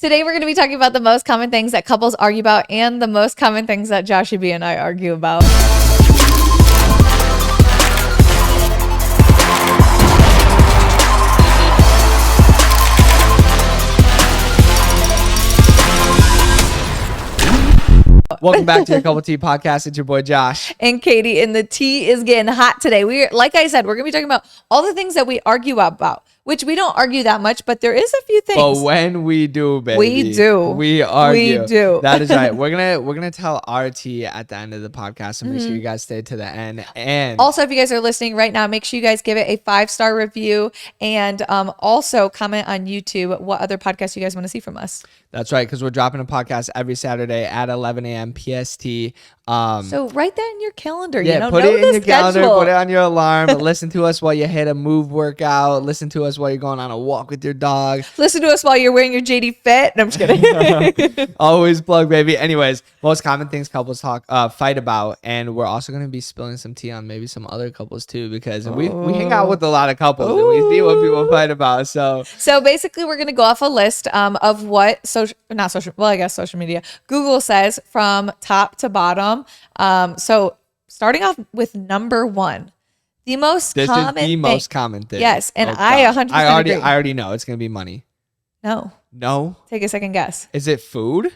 Today we're going to be talking about the most common things that couples argue about and the most common things that Joshie B and I argue about. Welcome back to your Couple Tea podcast. It's your boy Josh and Katie, and the tea is getting hot today. Like I said, we're gonna be talking about all the things that we argue about, which we don't argue that much, but there is a few things. But when we do, baby, we argue. We do. That is right. We're gonna tell our tea at the end of the podcast, so make sure you guys stay to the end. And also, if you guys are listening right now, make sure you guys give it a 5-star review, and also comment on YouTube what other podcasts you guys want to see from us. That's right, because we're dropping a podcast every Saturday at 11 a.m. PST. So write that in your calendar. Yeah, put it in your calendar, put it on your alarm. Listen to us while you hit a move workout. Listen to us while you're going on a walk with your dog. Listen to us while you're wearing your JD Fit. No, I'm just kidding. Always plug, baby. Anyways, most common things couples fight about, and we're also going to be spilling some tea on maybe some other couples too, because we hang out with a lot of couples and we see what people fight about. So basically, we're going to go off a list of what social media, Google says from top to bottom. So starting off with number one, the most common thing. Yes, and I 100% agree. I already know it's gonna be money. No. Take a second guess. Is it food?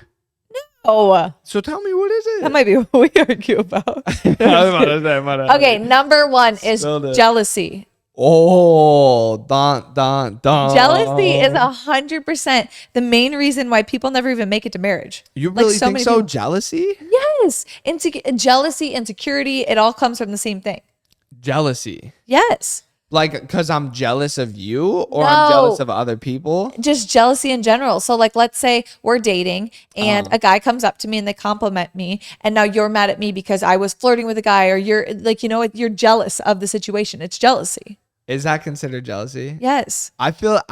No. So tell me, what is it? That might be what we argue about. Okay, number one is jealousy. Oh, dun. Jealousy is 100% the main reason why people never even make it to marriage. You really think so? Jealousy? Yes. Jealousy, insecurity, it all comes from the same thing. Jealousy? Yes. Like, because I'm jealous of you, or I'm jealous of other people? Just jealousy in general. So, like, let's say we're dating and a guy comes up to me and they compliment me, and now you're mad at me because I was flirting with a guy, or you're like, you're jealous of the situation. It's jealousy. Is that considered jealousy? Yes. I don't know.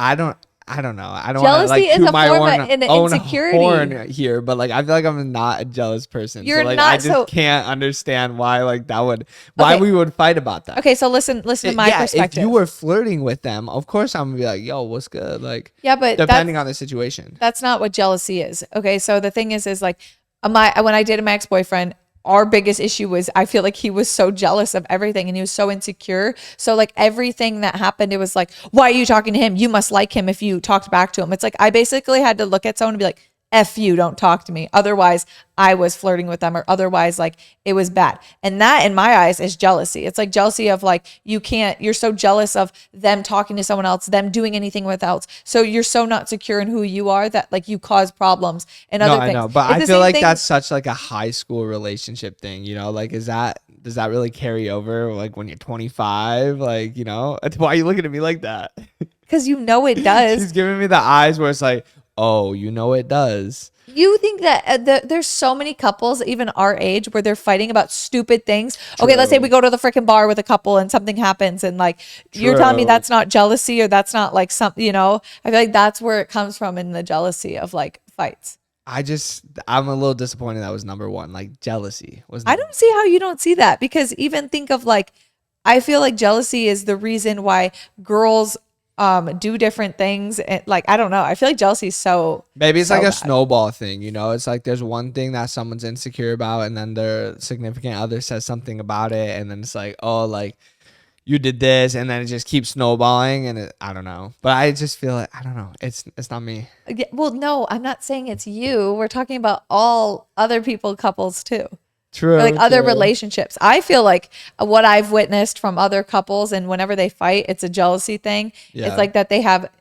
I don't jealousy is a form of insecurity horn here, but like I feel like I'm not a jealous person. I just can't understand why we would fight about that. Okay, so listen to my perspective. If you were flirting with them, of course I'm gonna be like, yo, what's good? Like, yeah, but depending on the situation. That's not what jealousy is. Okay, so the thing is like when I dated my ex-boyfriend, our biggest issue was I feel like he was so jealous of everything and he was so insecure. So like everything that happened, it was like, why are you talking to him? You must like him if you talked back to him. It's like I basically had to look at someone and be like, F you, don't talk to me. Otherwise, I was flirting with them, or otherwise, like, it was bad. And that, in my eyes, is jealousy. It's like jealousy of like, you're so jealous of them talking to someone else, them doing anything with else. So you're so not secure in who you are that like you cause problems and other things. I know, but I feel like that's such like a high school relationship thing, like, does that really carry over like when you're 25? Like, why are you looking at me like that? Because it does. She's giving me the eyes where it's like, oh, it does. You think that there's so many couples, even our age, where they're fighting about stupid things. True. Okay, let's say we go to the freaking bar with a couple and something happens and like, you're telling me that's not jealousy, or that's not like something, I feel like that's where it comes from, in the jealousy of like fights. I'm a little disappointed that was number one. Like, jealousy was. I don't see how you don't see that, because even think of like, I feel like jealousy is the reason why girls do different things. Like, I don't know, I feel like jealousy is maybe it's so like a bad. snowball thing, it's like there's one thing that someone's insecure about, and then their significant other says something about it, and then it's like, oh, like, you did this, and then it just keeps snowballing, and I don't know, but I just feel like, I don't know, it's not me. Well, no, I'm not saying it's you. We're talking about all other couples too. True. Or like other relationships. I feel like what I've witnessed from other couples, and whenever they fight, it's a jealousy thing. Yeah. It's like that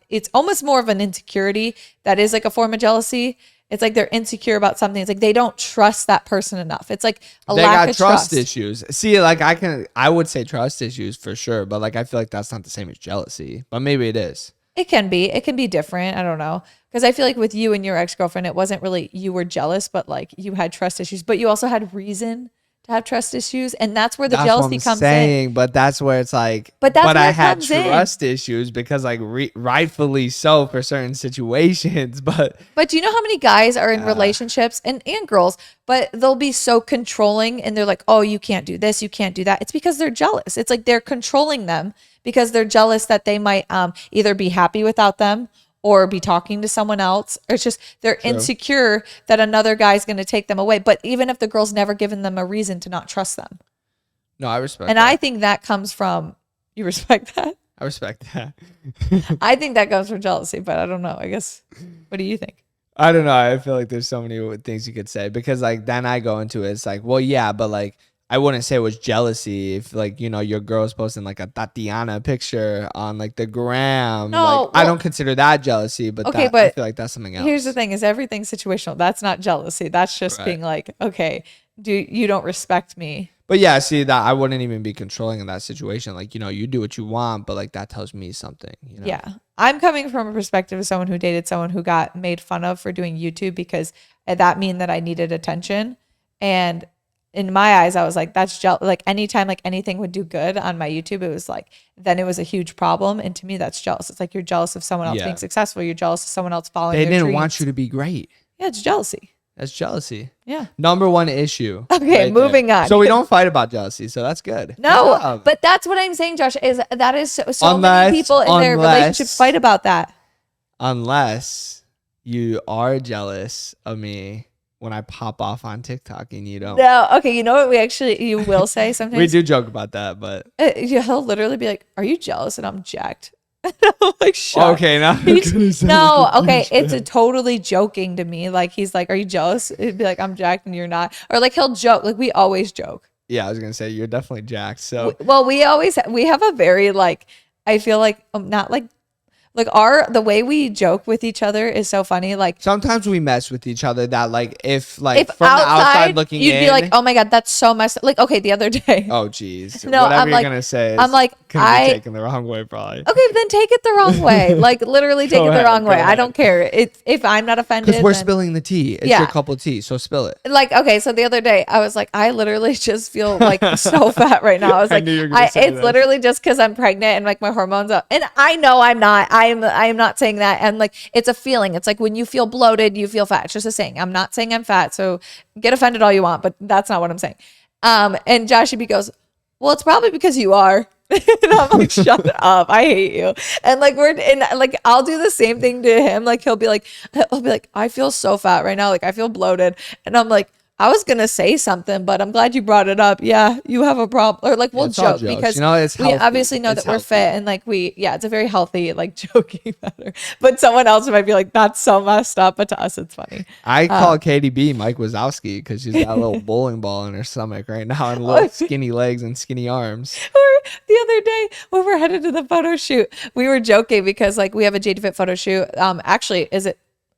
it's almost more of an insecurity that is like a form of jealousy. It's like they're insecure about something. It's like they don't trust that person enough. It's like they lack of trust issues. See, like I would say trust issues for sure, but like I feel like that's not the same as jealousy. But maybe it is. It can be different. I don't know. Because I feel like with you and your ex-girlfriend, it wasn't really you were jealous, but like you had trust issues, but you also had reason to have trust issues. And that's where the jealousy comes in. But that's where it's like, but I had trust issues because like rightfully so for certain situations. But do you know how many guys are in relationships and girls, but they'll be so controlling and they're like, oh, you can't do this, you can't do that. It's because they're jealous. It's like they're controlling them because they're jealous that they might either be happy without them, or be talking to someone else. Or it's just they're insecure that another guy's going to take them away. But even if the girl's never given them a reason to not trust them. No, I respect and that. I think that comes from, you respect that? I respect that. I think that comes from jealousy, but I don't know. I guess, what do you think? I don't know. I feel like there's so many things you could say because like then I go into it. It's like, well, yeah, but like I wouldn't say it was jealousy if like, you know, your girl's posting like a Tatiana picture on like the gram. No, like well, I don't consider that jealousy, but, okay, I feel like that's something else. Here's the thing is everything's situational. That's not jealousy. That's just being like, okay, you don't respect me. But yeah, see that I wouldn't even be controlling in that situation. Like, you know, you do what you want, but like that tells me something, you know? Yeah. I'm coming from a perspective of someone who dated someone who got made fun of for doing YouTube because that mean that I needed attention. And in my eyes, I was like, that's like anytime like anything would do good on my YouTube, it was like, then it was a huge problem. And to me, that's jealous. It's like you're jealous of someone else being successful. You're jealous of someone else following They their didn't dreams. want you to be great. Yeah, it's jealousy. That's jealousy. Yeah. Number one issue. Okay, moving on. So we don't fight about jealousy. So that's good. No, but that's what I'm saying, Josh, is that is so many people in their relationships fight about that. Unless you are jealous of me when I pop off on TikTok and you don't. No, okay, you know what you will say sometimes? We do joke about that, but. He'll literally be like, are you jealous? And I'm jacked. I'm like, shut. Okay, now. No, okay, it's a totally joking to me. Like he's like, "Are you jealous?" It'd be like, "I'm jacked and you're not," or like he'll joke. Like we always joke. Yeah, I was gonna say you're definitely jacked. So well, we have a very like I feel like not like the way we joke with each other is so funny. Like sometimes we mess with each other that like if from the outside looking you'd in, be like, oh my god, that's so messed up. Like okay, the other day. Oh geez. No, whatever I'm you're like, gonna say is I'm like gonna be taken the wrong way probably. Okay, then take it the wrong way. Like literally take it the wrong way. I don't care. If I'm not offended. Because we're spilling the tea. It's your cup of tea, so spill it. Like okay, so the other day I was like, I literally just feel like so fat right now. I was like, it's literally just because I'm pregnant and like my hormones up. And I know I'm not. I'm not saying that. And like it's a feeling. It's like when you feel bloated, you feel fat. It's just a saying. I'm not saying I'm fat. So get offended all you want, but that's not what I'm saying. And Joshie B goes, well, it's probably because you are. And I'm like, shut up. I hate you. And like I'll do the same thing to him. Like he'll be like, I feel so fat right now. Like I feel bloated. And I'm like, I was gonna say something, but I'm glad you brought it up. Yeah, you have a problem, or like we'll joke because we obviously know that we're fit and like it's a very healthy like joking matter. But someone else might be like, that's so messed up, but to us it's funny. I call KDB Mike Wazowski because she's got a little bowling ball in her stomach right now and little skinny legs and skinny arms. Or the other day when we're headed to the photo shoot, we were joking because like we have a JT Fit photo shoot. Actually,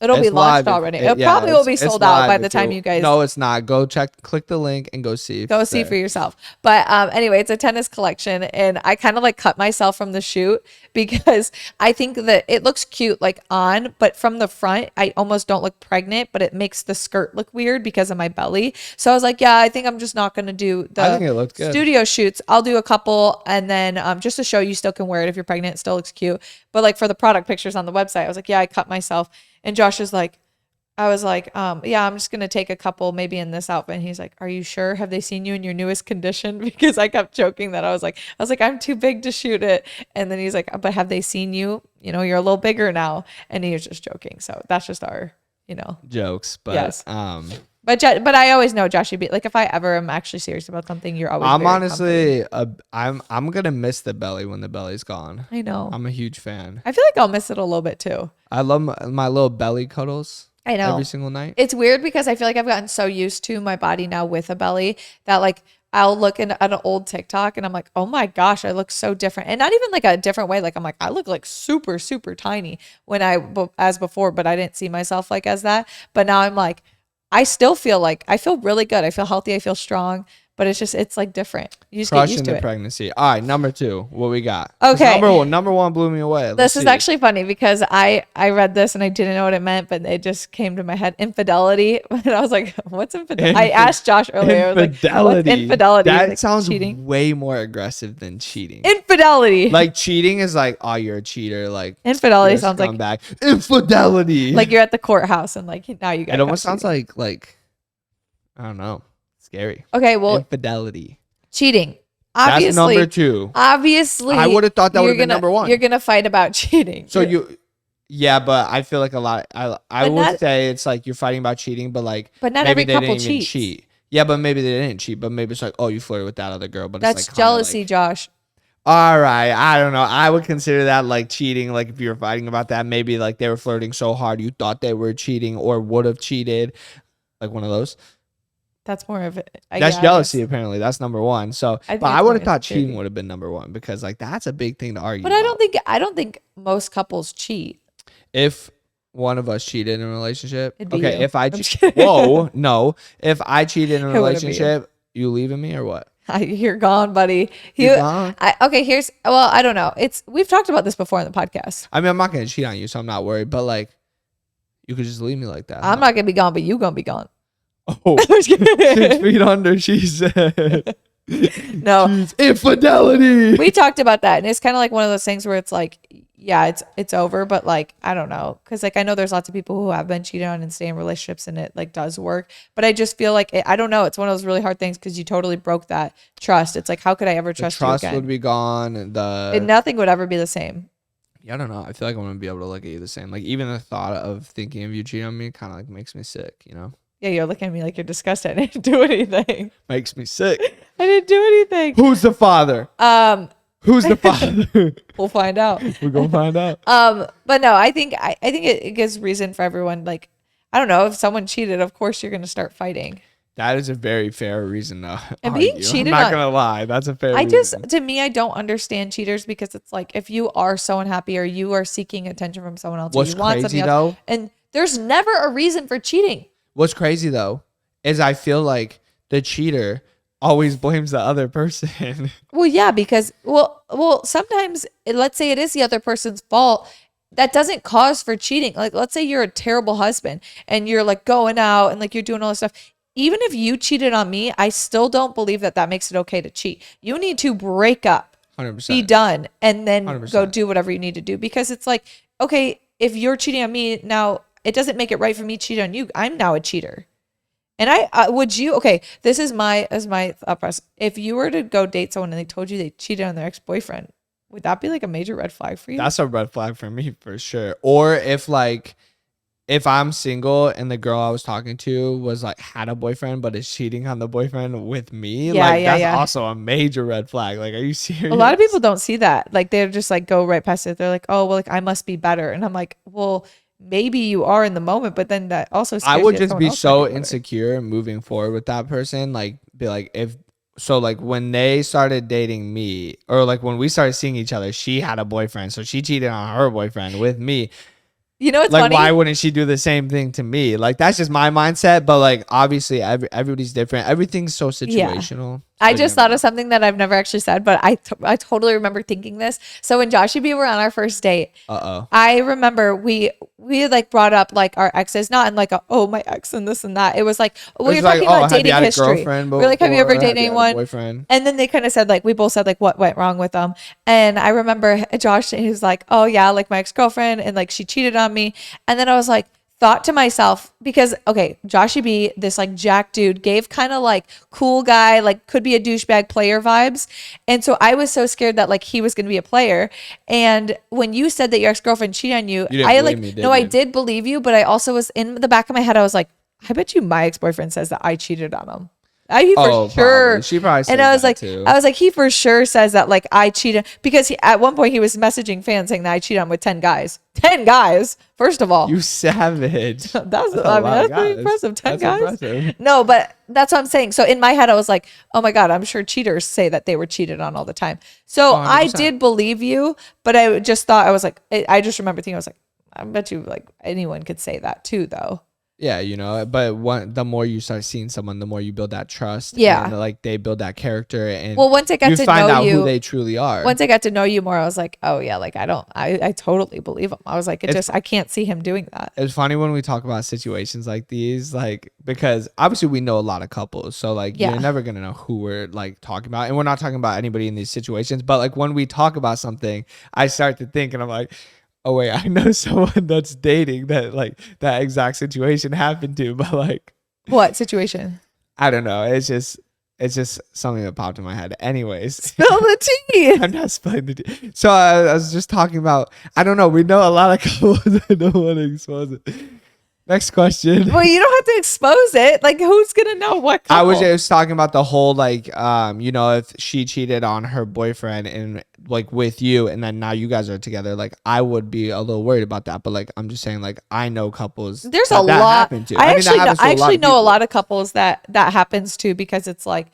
It'll be launched already. It probably will be sold out by the time you guys. No, it's not. Go click the link and go see. Go see for yourself. But anyway, it's a tennis collection. And I kind of like cut myself from the shoot because I think that it looks cute like on, but from the front, I almost don't look pregnant, but it makes the skirt look weird because of my belly. So I was like, yeah, I think I'm just not going to do the studio shoots. I'll do a couple. And then just to show you still can wear it if you're pregnant, it still looks cute. But like for the product pictures on the website, I was like, yeah, I cut myself. And Josh is like, I was like, yeah, I'm just going to take a couple maybe in this outfit. And he's like, are you sure? Have they seen you in your newest condition? Because I kept joking that I was like, I'm too big to shoot it. And then he's like, but have they seen you? You know, you're a little bigger now. And he was just joking. So that's just our, jokes. But, yes. But I always know Josh, like if I ever am actually serious about something, you're always. I'm honestly, I'm gonna miss the belly when the belly's gone. I know. I'm a huge fan. I feel like I'll miss it a little bit too. I love my little belly cuddles. I know. Every single night. It's weird because I feel like I've gotten so used to my body now with a belly that like I'll look at an old TikTok and I'm like, oh my gosh, I look so different. And not even like a different way. Like I'm like, I look like super, super tiny as before, but I didn't see myself like as that. But now I'm like, I still feel like I feel really good. I feel healthy. I feel strong. But it's like different. You just get used to it. Pregnancy. All right, number 2. What we got? Okay. Number one blew me away. This is actually funny because I read this and I didn't know what it meant, but it just came to my head. Infidelity. And I was like, what's infidelity? I asked Josh earlier. Infidelity. I was like, what's infidelity? That like, sounds cheating. way more aggressive than cheating. Infidelity. Like cheating is like, oh, you're a cheater. Like infidelity sounds like infidelity. Like you're at the courthouse and like now you got. It almost sounds like I don't know. Scary. Okay, well, infidelity. Cheating. Obviously, that's number 2. Obviously, I would have thought that would have been number 1. You're gonna fight about cheating. So Yeah, but I feel like a lot. I But would not say it's like you're fighting about cheating, but like but not maybe every they couple didn't even cheats. cheat. Yeah, but maybe they didn't cheat. But maybe it's like, oh, you flirted with that other girl, but it's That's like kind of jealousy, like, Josh. all right, I don't know. I would consider that like cheating. Like if you were fighting about that, maybe like they were flirting so hard you thought they were cheating or would have cheated, like one of those. That's more of it. That's Yeah, I jealousy, guess. apparently. That's number one. So, I but think I it's would more have thought cheating insecurity. would have been number one because like that's a big thing to argue But I about. don't think most couples cheat. If one of us cheated in a relationship, It'd be okay. you. If I, I'm just kidding. whoa, no. If I cheated in a It wouldn't be you. relationship, you leaving me or what? You're gone, buddy. You gone? Okay, I don't know. We've talked about this before in the podcast. I mean, I'm not gonna cheat on you, so I'm not worried. But like, you could just leave me like that. I'm huh? not gonna be gone, but you gonna be gone. Oh, 6 feet under, she said. No, She's infidelity. we talked about that, and it's kind of like one of those things where it's like, yeah, it's over, but like I don't know, because like I know there's lots of people who have been cheated on and stay in relationships, and it like does work, but I just feel like I don't know. It's one of those really hard things because you totally broke that trust. It's like, how could I ever The trust trust you again? would be gone. And And nothing would ever be the same. yeah, I don't know. I feel like I'm gonna be able to look at you the same. Like even the thought of thinking of you cheating on me kind of like makes me sick. You know, Yeah, you're looking at me like you're disgusted. I didn't do anything. makes me sick. I didn't do anything. Who's the father? Who's the father? We'll find out. We're gonna find out. But no, I think it gives reason for everyone. Like, I don't know, if someone cheated, of course you're gonna start fighting. That is a very fair reason to And being argue. cheated I'm not on- gonna lie. That's a fair I reason. just, to me, I don't understand cheaters because it's like if you are so unhappy or you are seeking attention from someone else, or What's you want crazy something else, though? and there's never a reason for cheating. What's crazy though is I feel like the cheater always blames the other person. Well, yeah, because sometimes let's say it is the other person's fault. That doesn't cause for cheating. Like, let's say you're a terrible husband and you're like going out and like you're doing all this stuff. Even if you cheated on me, I still don't believe that makes it okay to cheat. You need to break up, 100%. be done, and then go 100%. do whatever you need to do. Because it's like, okay, if you're cheating on me now, it doesn't make it right for me to cheat on you. I'm now a cheater. And would you, okay, this is my thought process. If you were to go date someone and they told you they cheated on their ex-boyfriend, would that be like a major red flag for you? That's a red flag for me for sure. Or if I'm single and the girl I was talking to was like had a boyfriend but is cheating on the boyfriend with me, that's also a major red flag. Like, are you serious? A lot of people don't see that. Like, they're just like go right past it. They're like, oh, well, like I must be better. And I'm like, well, maybe you are in the moment, but then that also I scares would you that just someone be else might so better. insecure moving forward with that person. Like, be like, if so, like when they started dating me, or like when we started seeing each other, she had a boyfriend, so she cheated on her boyfriend with me. You know what's Like, funny? why wouldn't she do the same thing to me? Like, that's just my mindset. But like, obviously, everybody's different. Everything's so situational. I So you just never thought of something that I've never actually said, but I totally remember thinking this. So when Josh and me were on our first date, know. I remember we had like brought up like our exes, not in like oh my ex and this and that. It was like we were talking about dating history. We're like, have you ever dated anyone? Boyfriend? And then they kind of said like we both said like what went wrong with them. And I remember Josh, he was like, oh yeah, like my ex-girlfriend and like she cheated on me. And then I was like, thought to myself, because okay, Joshy B, this like Jack dude, gave kind of like cool guy, like could be a douchebag player vibes. And so I was so scared that like he was going to be a player. And when you said that your ex-girlfriend cheated on you, didn't I believe like, me, did no, I you? did believe you, but I also was in the back of my head, I was like, I bet you my ex-boyfriend says that I cheated on him. He for sure. Probably. She probably said And I was that like, too. he for sure says that like I cheated, because at one point he was messaging fans saying that I cheated on him with 10 guys. 10 guys, first of all. You savage. That's a that's lot of pretty guys. impressive. 10 That's guys. impressive. No, but that's what I'm saying. So in my head, I was like, oh my God, I'm sure cheaters say that they were cheated on all the time. So I 100%. did believe you, but I just thought, I was like, I just remember thinking, I was like, I bet you like anyone could say that too, though. Yeah, you know, but the more you start seeing someone, the more you build that trust. Yeah. And like they build that character, and Well, once I got you to find know out you, who they truly are. once I got to know you more, I was like, oh yeah, like I totally believe him. I was like, I can't see him doing that. It's funny when we talk about situations like these, like, because obviously we know a lot of couples, so like Yeah. you're never gonna know who we're like talking about, and we're not talking about anybody in these situations. But like when we talk about something, I start to think, and I'm like, oh wait, I know someone that's dating that like that exact situation happened to, but like What situation? I don't know. It's just It's just something that popped in my head. Anyways, Spill the tea. I'm not spilling the tea. So I was just talking about. I don't know. We know a lot of couples. I don't want to expose it. Next question. Well, you don't have to expose it. Like, who's gonna know what couple? I was just talking about the whole like, you know, if she cheated on her boyfriend and like with you, and then now you guys are together, like I would be a little worried about that. But like, I'm just saying, like I know couples. There's that a that lot. happened to. I mean, that actually know, happens to I actually know a people. lot of couples that happens to, because it's like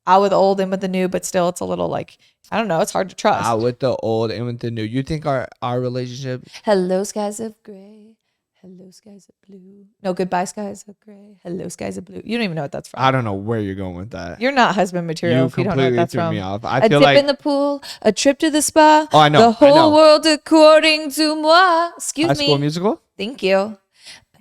out with the old and with the new, but still it's a little like, I don't know, it's hard to trust. Out with the old and with the new. You think our relationship? Hello, skies of gray. Hello, skies of blue. No, goodbye, skies of gray. Hello, skies of blue. You don't even know what that's from. I don't know where you're going with that. You're not husband material if you don't know what that's threw from. me off. I A feel dip like in the pool, a trip to the spa. Oh, I know, The I whole know. world according to moi. Excuse High me. School Musical. Thank you.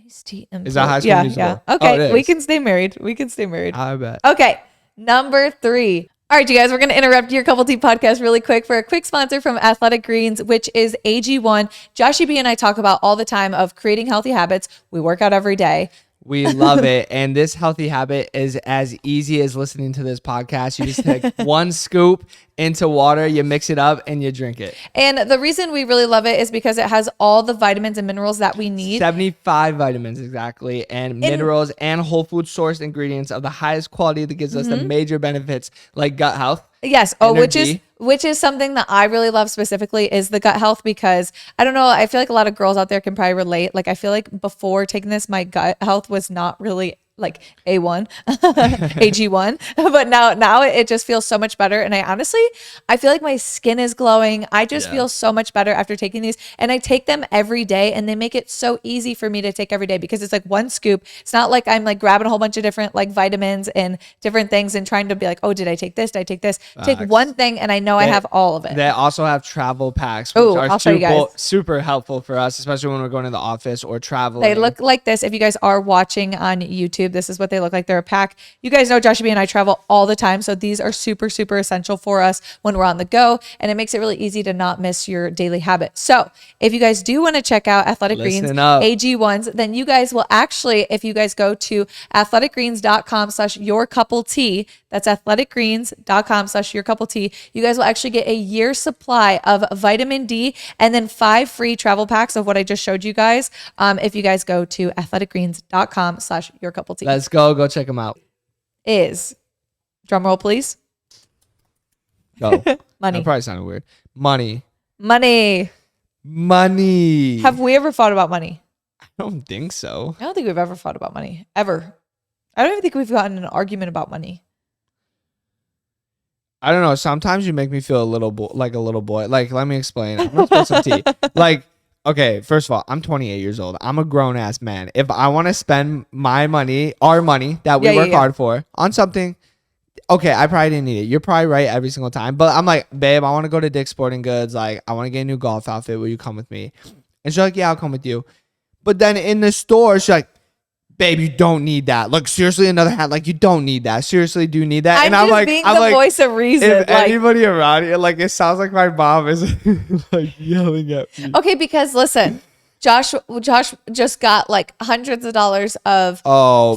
Iced tea and Is that High School yeah, Musical? yeah. Oh, Okay, it we is. can stay married. We can stay married. I bet. Okay, number 3. All right, you guys, we're going to interrupt your Couple Tea podcast really quick for a quick sponsor from Athletic Greens, which is AG1. Joshy B and I talk about all the time of creating healthy habits. We work out every day. We love it. And this healthy habit is as easy as listening to this podcast. You just take one scoop into water, you mix it up, and you drink it. And the reason we really love it is because it has all the vitamins and minerals that we need. 75 vitamins exactly, and minerals and whole food sourced ingredients of the highest quality that gives us the major benefits like gut health. Yes. Oh, energy. which is something that I really love specifically is the gut health, because I don't know, I feel like a lot of girls out there can probably relate. Like I feel like before taking this, my gut health was not really like A1, AG1, but now it just feels so much better. And I feel like my skin is glowing. I just feel so much better after taking these, and I take them every day, and they make it so easy for me to take every day because it's like one scoop. It's not like I'm like grabbing a whole bunch of different like vitamins and different things and trying to be like, oh, did I take this? Did I take this? Take one thing and I know I have all of it. They also have travel packs, which Ooh, are I'll show you guys. super helpful for us, especially when we're going to the office or traveling. They look like this. If you guys are watching on YouTube, this is what they look like. They're a pack. You guys know Joshua B and I travel all the time. So these are super, super essential for us when we're on the go. And it makes it really easy to not miss your daily habit. So if you guys do want to check out Athletic Greens AG1s, then you guys will actually, if you guys go to athleticgreens.com/yourcoupletea, that's athleticgreens.com/yourcoupletea, you guys will actually get a year's supply of vitamin D and then 5 free travel packs of what I just showed you guys. If you guys go to athleticgreens.com/yourcoupletea. Let's go check them out. Is drum roll, please. Go. Money. That probably sounded weird. Money. Have we ever fought about money? I don't think so. I don't think we've ever fought about money. Ever. I don't even think we've gotten in an argument about money. I don't know. Sometimes you make me feel like a little boy. Like, let me explain. I'm gonna spill some tea. Like, okay, first of all, I'm 28 years old. I'm a grown ass man. If I want to spend my money, our money that we work hard for on something, okay, I probably didn't need it. You're probably right every single time. But I'm like, babe, I want to go to Dick's Sporting Goods. Like, I want to get a new golf outfit. Will you come with me? And she's like, yeah, I'll come with you. But then in the store, she's like, babe, you don't need that. Like, seriously, another hat. Like, you don't need that. Seriously, do you need that? I'm just like, being the voice of reason. If anybody around here, like, it sounds like my mom is like yelling at me. Okay, because listen, Josh just got like hundreds of dollars of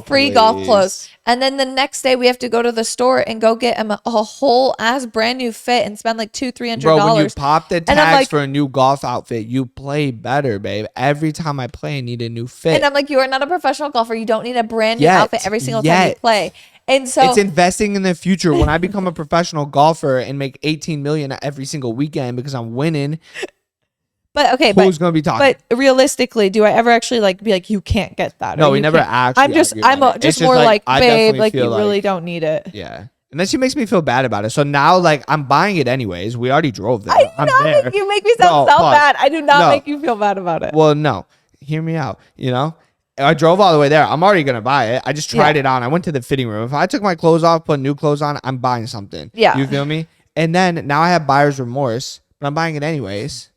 free golf clothes. And then the next day we have to go to the store and go get him a whole ass brand new fit and spend like $200-$300. Bro, when you pop the tags like, for a new golf outfit, you play better, babe. Every time I play, I need a new fit. And I'm like, you are not a professional golfer. You don't need a brand new outfit every single time you play. And so it's investing in the future. When I become a professional golfer and make 18 million every single weekend because I'm winning. But okay, who's gonna be talking? But realistically, do I ever actually like be like, you can't get that? No, we never actually. I'm just more like, babe, like you really don't need it. Yeah. And then she makes me feel bad about it. So now, like, I'm buying it anyways. We already drove there. You make me sound so bad. I do not make you feel bad about it. Well, no. Hear me out. You know? I drove all the way there. I'm already going to buy it. I just tried it on. I went to the fitting room. If I took my clothes off, put new clothes on, I'm buying something. Yeah. You feel me? And then now I have buyer's remorse, but I'm buying it anyways.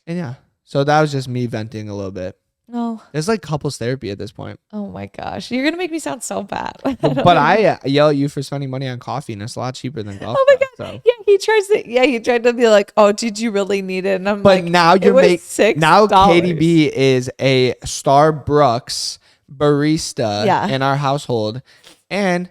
And yeah. So that was just me venting a little bit. No. It's like couples therapy at this point. Oh my gosh. You're going to make me sound so bad. But I yell at you for spending money on coffee, and it's a lot cheaper than golf. Oh my God. So. Yeah, he tried to be like, oh, did you really need it? And I'm but like, now you're making, now $6. Katie B is a Starbucks barista in our household. And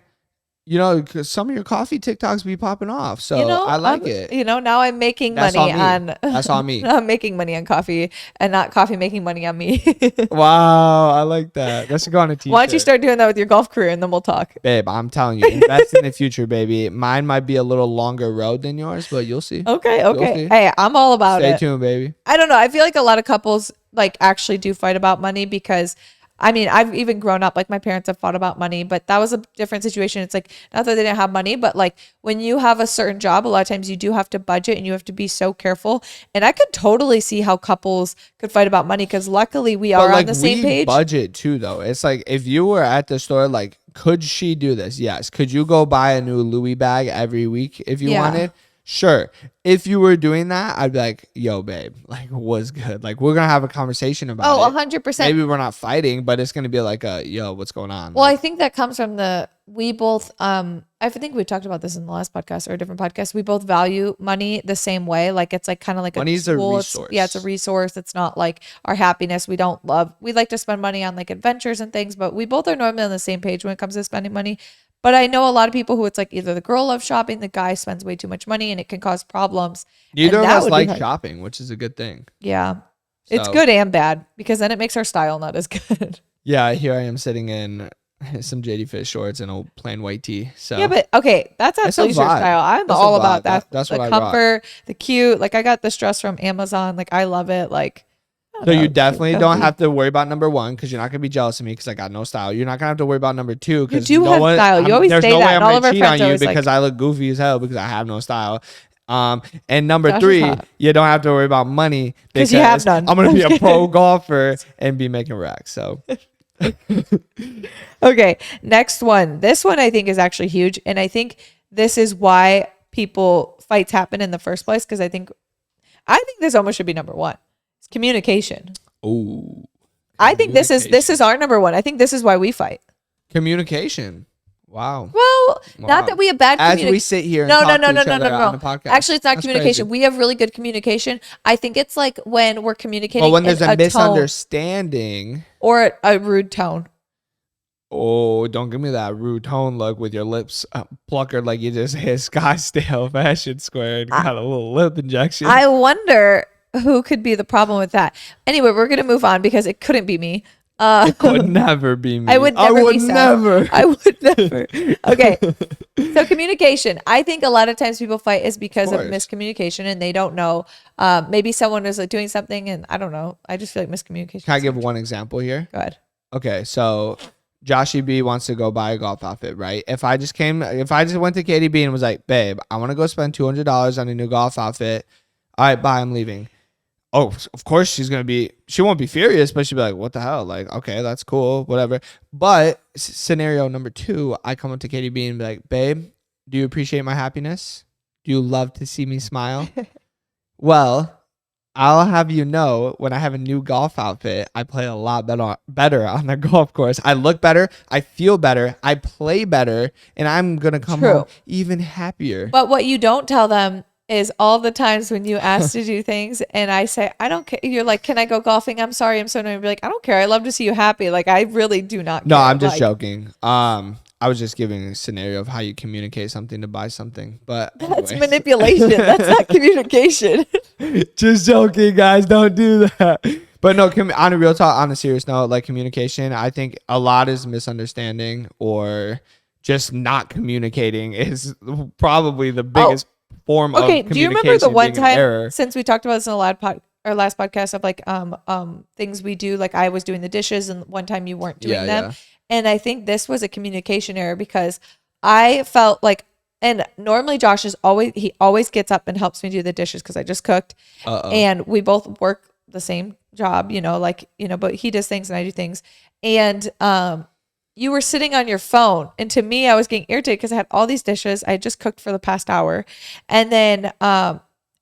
You know, 'cause some of your coffee TikToks be popping off, so You know, I like it. now I'm making That's money on me. on That's on me. now I'm making money on coffee and not coffee making money on me. Wow, I like that. That should go on a Why don't you t-shirt. start doing that with your golf career and then we'll talk. Babe, I'm telling you, invest in the future, baby. Mine might be a little longer road than yours, but you'll see. Okay, You'll okay. see. Hey, I'm all about Stay it. tuned, baby. I don't know. I feel like a lot of couples like actually do fight about money because I mean, I've even grown up, like my parents have fought about money, but that was a different situation. It's like, not that they didn't have money, but like when you have a certain job, a lot of times you do have to budget and you have to be so careful. And I could totally see how couples could fight about money because luckily we are on the same page. Budget too, though. It's like if you were at the store, like, could she do this? Yes. Could you go buy a new Louis bag every week if you Yeah. wanted? Sure. If you were doing that, I'd be like, yo, babe, like, what's good? Like, we're going to have a conversation about Oh, it. 100%. Maybe we're not fighting, but it's going to be like, yo, what's going on? Well, Like, I think that comes from we both, I think we talked about this in the last podcast or a different podcast. We both value money the same way. Like it's like kind of like money's a tool. resource. It's a resource. It's not like our happiness. We like to spend money on like adventures and things, but we both are normally on the same page when it comes to spending money. But I know a lot of people who it's like either the girl loves shopping, the guy spends way too much money and it can cause problems. Neither And of that us would be like hard. shopping, which is a good thing. Yeah. It's So- good and bad because then it makes our style not as good. Yeah, here I am sitting in some JD Fish shorts and a plain white tee. So Yeah, but okay, that's It's a absolutely your vibe. style. I'm That's a all vibe. about that. That's the what I rock. comfort, the cute. Like I got this dress from Amazon. Like I love it. Like I don't So know, you it's definitely comfy. don't have to worry about number one because you're not gonna be jealous of me because I got no style. You're not gonna have to worry about number two because do have style. You always there's say no that, way I'm and all gonna of our cheat friends on are you always like- because I look goofy as hell because I have no style. And number Josh is three, hot. you don't have to worry about money 'Cause you have none. I'm gonna be a pro golfer and be making racks. So Okay, next one. This one I think is actually huge, and I think this is why fights happen in the first place. Because I think this almost should be number one. It's communication. ooh, I think this is our number one. I think this is why we fight. communication. Wow. Well, Wow. not that we have bad As communication. we sit here and No, talk no, to no, each no, other no, no, on no. the podcast. Actually, it's not That's communication. crazy. We have really good communication. I think it's like when we're communicating But when there's in a tone misunderstanding, or a rude tone. oh, don't give me that rude tone look with your lips pluckered like you just hit Scottsdale Fashion Square and got a little lip injection. I wonder who could be the problem with that. Anyway, we're gonna move on because it couldn't be me. It could never be me. I would never be Seth. never. I would never. Okay. So communication. I think a lot of times people fight is because of course. miscommunication and they don't know. Maybe someone is like doing something and I don't know. I just feel like miscommunication. Can I give one example here? Go ahead. Okay, so Joshy B wants to go buy a golf outfit, right? If I just went to Katie B and was like, babe, I want to go spend $200 on a new golf outfit. All right, bye, I'm leaving. Oh, of course she won't be furious, but she'll be like, what the hell? Like, okay, that's cool, whatever. But scenario number two, I come up to Katie B and be like, babe, do you appreciate my happiness? Do you love to see me smile? Well, I'll have you know, when I have a new golf outfit, I play a lot better on the golf course. I look better, I feel better, I play better, and I'm going to come home even happier. But what you don't tell them is all the times when you ask to do things and I say, I don't care. You're like, can I go golfing? I'm sorry. I'm so annoyed. I'd be like, I don't care. I love to see you happy. Like, I really do not care. No, I'm just Like, joking. I was just giving a scenario of how you communicate something to buy something. But That's anyways. manipulation. That's not communication. Just joking, guys. Don't do that. But no, on a real talk, on a serious note, like communication, I think a lot is misunderstanding or just not communicating is probably the biggest form of Okay. communication. Do you remember the one being an time error. since we talked about this in our last podcast of like things we do, like I was doing the dishes and one time you weren't doing them. Yeah. And I think this was a communication error because I felt like, and normally Josh always gets up and helps me do the dishes because I just cooked. And we both work the same job, but he does things and I do things. And you were sitting on your phone. And to me, I was getting irritated because I had all these dishes. I had just cooked for the past hour. And then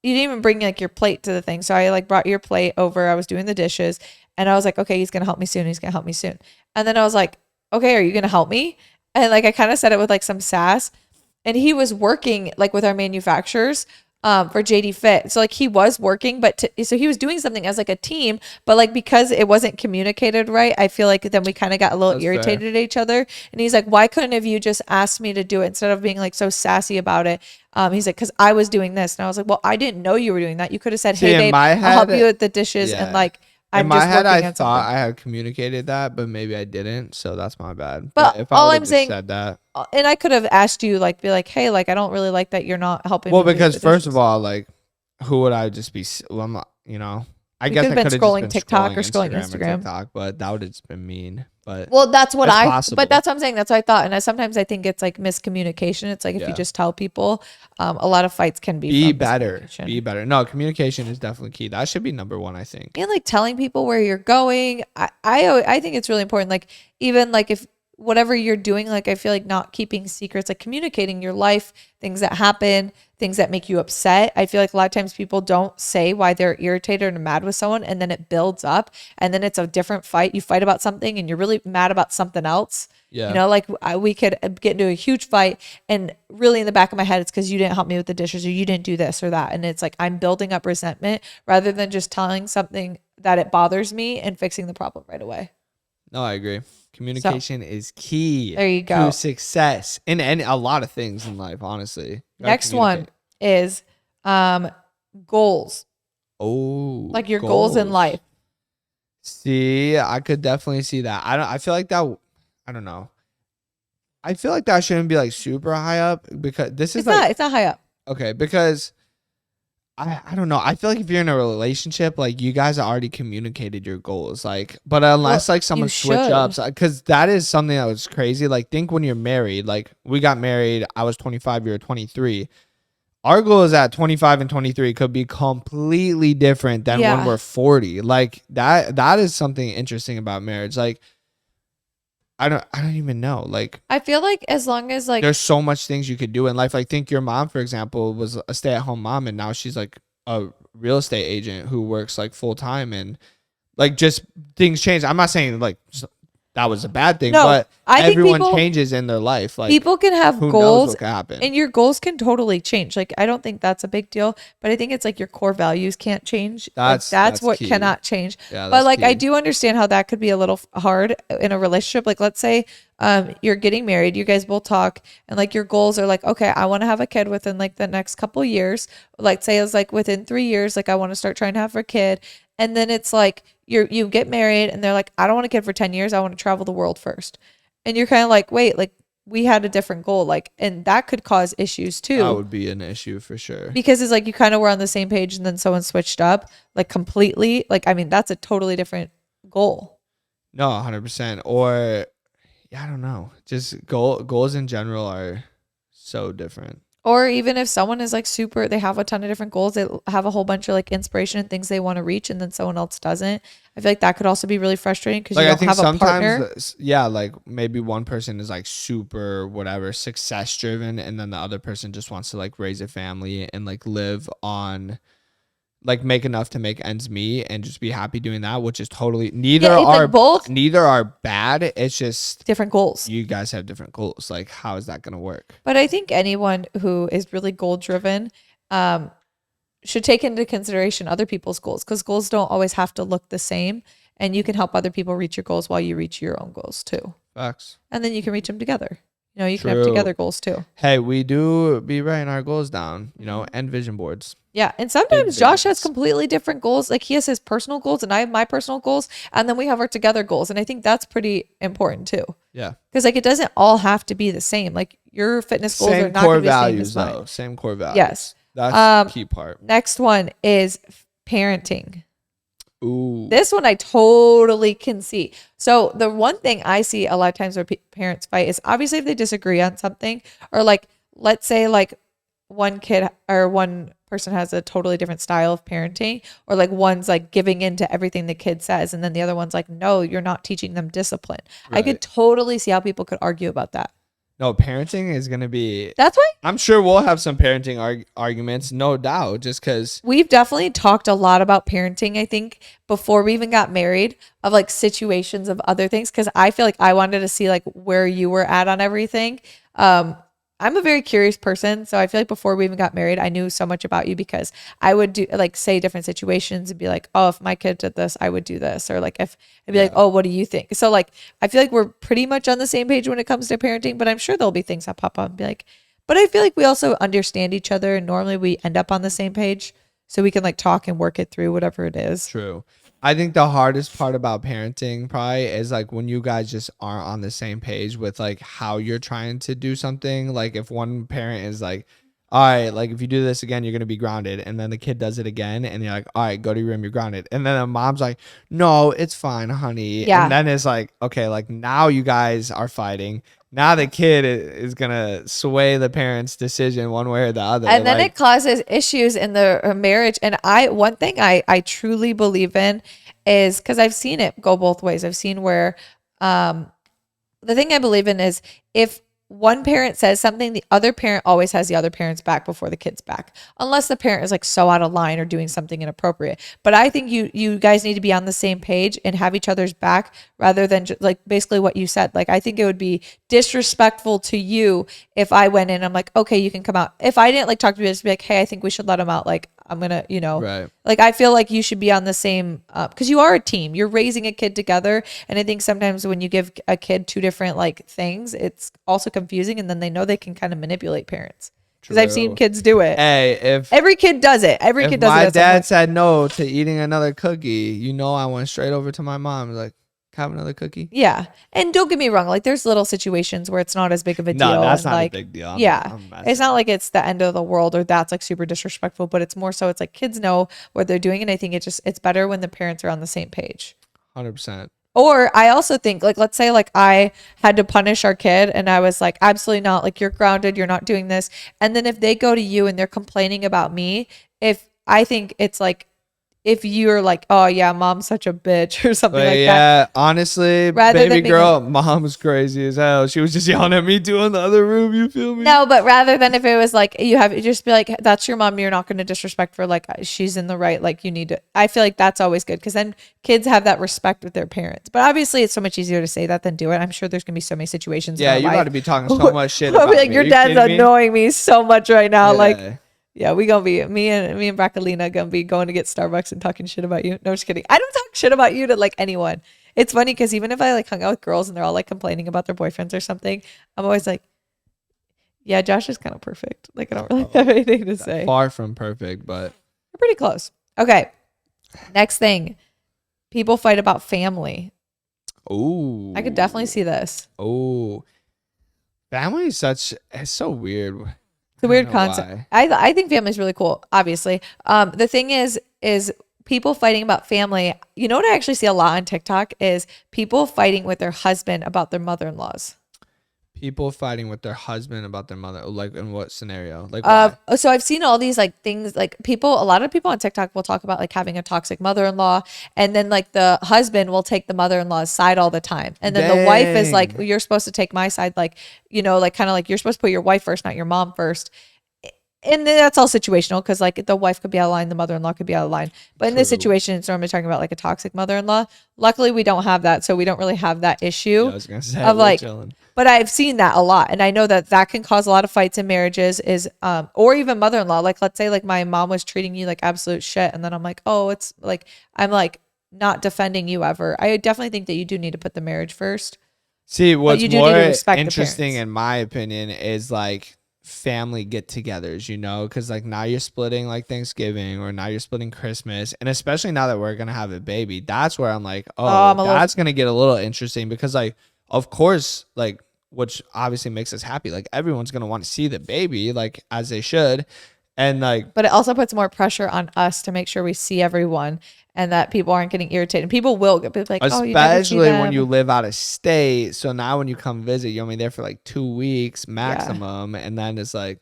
you didn't even bring like your plate to the thing. So I like brought your plate over. I was doing the dishes and I was like, okay, he's going to help me soon. He's going to help me soon. And then I was like, okay, are you going to help me? And like, I kind of said it with like some sass. And he was working like with our manufacturers for JD Fit. So like he was working, but so he was doing something as like a team, but like because it wasn't communicated right, I feel like then we kind of got a little That's irritated fair. at each other. And he's like, why couldn't have you just asked me to do it instead of being like so sassy about it? He's like, because I was doing this. And I was like, well, I didn't know you were doing that. You could have said, hey, See, in babe, my I'll help you head, with the dishes. And yeah. like, In I'm my just head, I working on thought something. I had communicated that, but maybe I didn't. So that's my bad. But But if I all would have I'm just saying, said that, and I could have asked you, like, be like, hey, like, I don't really like that you're not helping well, me do because the first of dishes. all, like, who would I just be? Well, I'm not, I We could guess have I been could have just scrolling been TikTok scrolling or scrolling Instagram or Instagram. TikTok, but that would have just been mean. But Well, that's what it's but possible. that's what I'm saying. That's what I thought. And sometimes I think it's like miscommunication. It's like if you Yeah. just tell people, a lot of fights can be Be from better. Be miscommunication. better. No, communication is definitely key. That should be number one, I think. And like telling people where you're going, I think it's really important. Like even like if whatever you're doing, like I feel like not keeping secrets, like communicating your life, things that happen, things that make you upset. I feel like a lot of times people don't say why they're irritated or mad with someone, and then it builds up, and then it's a different fight. You fight about something, and you're really mad about something else. You Yeah. know, like we could get into a huge fight, and really in the back of my head, it's because you didn't help me with the dishes or you didn't do this or that. And it's like I'm building up resentment rather than just telling something that it bothers me and fixing the problem right away. No, I agree. So Communication is key there you to go. success in a lot of things in life, honestly. You gotta Next one communicate. is goals, Oh, like your goals in goals. life. See, I could definitely see that. I feel like that. I don't know. I feel like that shouldn't be like super high up because this is It's like not. It's not high up. okay because I don't know. I feel like if you're in a relationship, like you guys already communicated your goals, like but Well, unless like you someone switch should. ups, because that is something that was crazy. Like think when you're married, like we got married, I was 25, you were 23. Our goals at 25 and 23 could be completely different than when Yeah. we're 40. Like that is something interesting about marriage. Like I don't even know. Like I feel like as long as like there's so much things you could do in life. Like think your mom, for example, was a stay-at-home mom and now she's like a real estate agent who works like full time and like just things change. I'm not saying like that was a bad thing, no, but I think everyone people changes in their life. Like people can have who knows goals what could happen? and your goals can totally change. Like I don't think that's a big deal, but I think it's like your core values can't change. Like that's That's what key. cannot change. Yeah, But that's like I key. do understand how that could be a little hard in a relationship. Like let's say you're getting married, you guys both talk and like your goals are like, okay, I want to have a kid within like the next couple years. Like say it's like within 3 years, like I want to start trying to have a kid. And then it's like you get married and they're like, I don't want a kid for 10 years. I want to travel the world first. And you're kind of like, wait, like we had a different goal. Like, and that could cause issues That too. would be an issue for sure. Because it's like you kind of were on the same page and then someone switched up like completely. Like, I mean, that's a totally different goal. No, 100%. Or yeah, I don't know. Just goals in general are so different. Or even if someone is like super, they have a ton of different goals, they have a whole bunch of like inspiration and things they want to reach, and then someone else doesn't. I feel like that could also be really frustrating because you Like I don't think have a sometimes, partner. yeah, like maybe one person is like super whatever success driven, and then the other person just wants to like raise a family and like live on, like make enough to make ends meet and just be happy doing that, which is totally Yeah, it's like both neither are bad. It's just different goals. you guys have different goals. Like how is that gonna work? But I think anyone who is really goal driven um, should take into consideration other people's goals because goals don't always have to look the same. And you can help other people reach your goals while you reach your own goals too. Facts. And then you can reach them together. You know, you can have True. together goals too. Hey, we do be writing our goals down, Mhm. and vision boards. Yeah. And Big sometimes Josh has visions. completely different goals. Like he has his personal goals and I have my personal goals. And then we have our together goals. And I think that's pretty important too. Yeah. Because like it doesn't all have to be the same. Like your fitness goals are Same not core going to be the same values as mine. though. Same core values. Yes. That's the key part. Next one is parenting. Ooh. This one I totally can see. So the one thing I see a lot of times where parents fight is obviously if they disagree on something or like let's say like one kid or one person has a totally different style of parenting or like one's like giving in to everything the kid says and then the other one's like no, you're not teaching them discipline. I could Right. totally see how people could argue about that. No, parenting is gonna be. That's why I'm sure we'll have some parenting arguments, no doubt. Just because. we've definitely talked a lot about parenting, I think, before we even got married, of like situations of other things. Cause I feel like I wanted to see like where you were at on everything. I'm a very curious person. So I feel like before we even got married, I knew so much about you because I would do like say different situations and be like, oh, if my kid did this, I would do this. Or like if I'd be like, Yeah. oh, what do you think? So like I feel like we're pretty much on the same page when it comes to parenting, but I'm sure there'll be things that pop up and be like, but I feel like we also understand each other and normally we end up on the same page. So we can like talk and work it through whatever it is. True. I think the hardest part about parenting probably is like when you guys just aren't on the same page with like how you're trying to do something. Like if one parent is like, all right, like if you do this again, you're gonna be grounded, and then the kid does it again, and you're like, all right, go to your room, you're grounded, and then the mom's like, no, it's fine, honey, Yeah. and then it's like, okay, like now you guys are fighting. Now the kid is gonna sway the parent's decision one way or the other, And then like, it causes issues in the marriage. And one thing I truly believe in is because I've seen it go both ways. I've seen where the thing I believe in is if one parent says something, the other parent always has the other parent's back before the kid's back, unless the parent is like so out of line or doing something inappropriate. But I think you guys need to be on the same page and have each other's back rather than just like basically what you said. Like I think it would be disrespectful to you if I went in, I'm like, okay, you can come out. If I didn't like talk to you, just be like, hey, I think we should let him out. Like I'm gonna, right. like I feel like you should be on the same because you are a team. You're raising a kid together, and I think sometimes when you give a kid two different like things, it's also confusing, and then they know they can kind of manipulate parents. Because I've seen True. kids do it. Hey, if Every kid does it. Every if kid does it. my at some dad point. said no to eating another cookie, I went straight over to my mom, like, have another cookie. Yeah, and don't get me wrong. Like there's little situations where it's not as big of a deal. No, that's and, not like, a big deal. Yeah, I'm it's not like it's the end of the world or that's like super disrespectful. But it's more so it's like kids know what they're doing, and I think it's better when the parents are on the same page. 100%. Or I also think like let's say like I had to punish our kid and I was like absolutely not, like you're grounded, you're not doing this. And then if they go to you and they're complaining about me, if I think it's like if you're like, oh yeah, mom's such a bitch or something But like that. yeah, honestly, Rather than baby being girl, mom's crazy as hell. She was just yelling at me too in the other room. You feel me? No, but rather than if it was like you just be like, that's your mom, you're not going to disrespect her, like she's in the right, like you need to. I feel like that's always good because then kids have that respect with their parents. But obviously, it's so much easier to say that than do it. I'm sure there's gonna be so many situations. Yeah, in you our got life. to be talking so much shit I'll about be like, me. your You dad's kidding me? annoying me so much right now. Yeah. Like, yeah, we gonna be me and Bracalina gonna be going to get Starbucks and talking shit about you. No, just kidding. I don't talk shit about you to like anyone. It's funny because even if I like hung out with girls and they're all like complaining about their boyfriends or something, I'm always like, yeah, Josh is kind of perfect. Like I don't really have anything to say. Far from perfect, but We're pretty close. Okay. Next thing. People fight about family. ooh, I could definitely see this. Oh, family is it's so weird. It's a weird concept. Why. I think family is really cool, obviously. The thing is people fighting about family. You know what I actually see a lot on TikTok is people fighting with their husband about their mother-in-laws. People fighting with their husband about their mother, like in what scenario? Like why? So I've seen all these like things like a lot of people on TikTok will talk about like having a toxic mother-in-law, and then like the husband will take the mother-in-law's side all the time. And then the wife is like, Dang. you're supposed to take my side, like, like kind of like you're supposed to put your wife first, not your mom first. And then that's all situational because like the wife could be out of line, the mother-in-law could be out of line. But in this True. situation, it's normally talking about like a toxic mother-in-law. Luckily, we don't have that, so we don't really have that issue. Yeah, I was gonna say, of we're like, chilling. but I've seen that a lot, and I know that can cause a lot of fights in marriages. Is or even mother-in-law. Like let's say like my mom was treating you like absolute shit, and then I'm like, oh, it's like I'm like not defending you ever. I definitely think that you do need to put the marriage first. See, what's you do more need to respect the interesting parents. in my opinion is like family get-togethers, because like now you're splitting like Thanksgiving or now you're splitting Christmas, and especially now that we're gonna have a baby, that's where I'm like, that's gonna get a little interesting because like of course like which obviously makes us happy, like everyone's gonna want to see the baby like as they should, and like but it also puts more pressure on us to make sure we see everyone and that people aren't getting irritated. People will get like, oh, you never see especially when them. you live out of state, so now when you come visit, you're only there for like 2 weeks maximum, and then it's like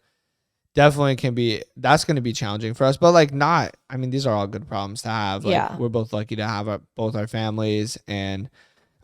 definitely that's going to be challenging for us, but like not, I mean, these are all good problems to have. Like we're both lucky to have both our families and